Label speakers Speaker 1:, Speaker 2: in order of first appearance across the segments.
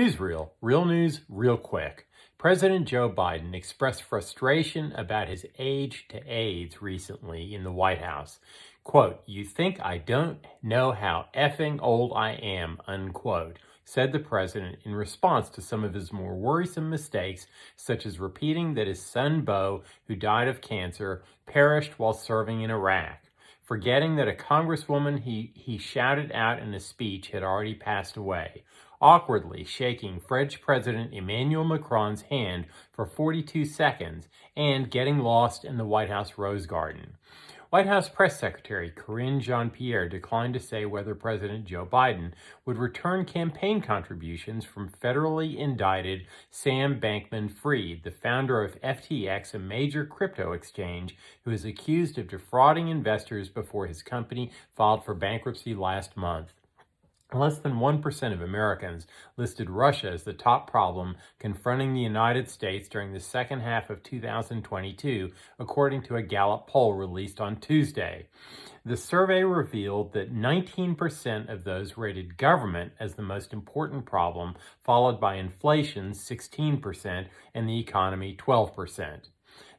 Speaker 1: Newsreel, real news, real quick. President Joe Biden expressed frustration about his age to AIDS recently in the White House. Quote, "You think I don't know how effing old I am," unquote, said the president in response to some of his more worrisome mistakes, such as repeating that his son Beau, who died of cancer, perished while serving in Iraq, forgetting that a congresswoman he shouted out in a speech had already passed away, awkwardly shaking French President Emmanuel Macron's hand for 42 seconds, and getting lost in the White House Rose Garden. White House Press Secretary Karine Jean-Pierre declined to say whether President Joe Biden would return campaign contributions from federally indicted Sam Bankman-Fried, the founder of FTX, a major crypto exchange, who is accused of defrauding investors before his company filed for bankruptcy last month. Less than 1% of Americans listed Russia as the top problem confronting the United States during the second half of 2022, according to a Gallup poll released on Tuesday. The survey revealed that 19% of those rated government as the most important problem, followed by inflation 16% and the economy 12%.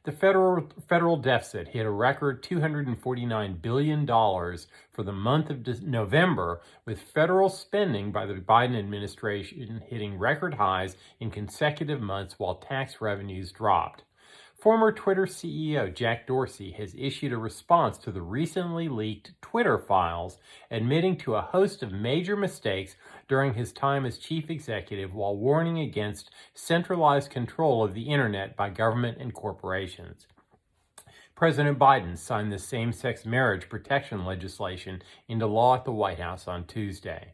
Speaker 1: The federal deficit hit a record $249 billion for the month of November, with federal spending by the Biden administration hitting record highs in consecutive months while tax revenues dropped. Former Twitter CEO Jack Dorsey has issued a response to the recently leaked Twitter files, admitting to a host of major mistakes during his time as chief executive while warning against centralized control of the internet by government and corporations. President Biden signed the same-sex marriage protection legislation into law at the White House on Tuesday.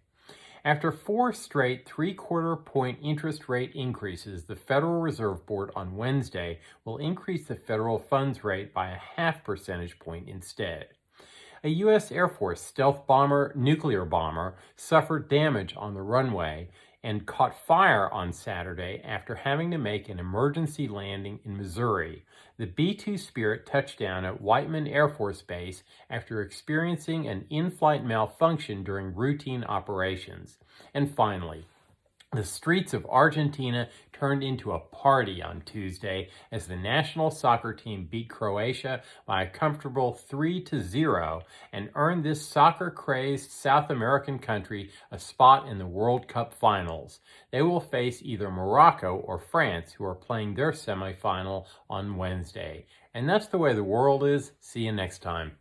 Speaker 1: After 4 straight three-quarter-point interest rate increases, the Federal Reserve Board on Wednesday will increase the federal funds rate by a half percentage point instead. A U.S. Air Force stealth nuclear bomber, suffered damage on the runway and caught fire on Saturday after having to make an emergency landing in Missouri. The B-2 Spirit touched down at Whiteman Air Force Base after experiencing an in-flight malfunction during routine operations. And finally, the streets of Argentina turned into a party on Tuesday as the national soccer team beat Croatia by a comfortable 3-0 and earned this soccer-crazed South American country a spot in the World Cup finals. They will face either Morocco or France, who are playing their semifinal on Wednesday. And that's the way the world is. See you next time.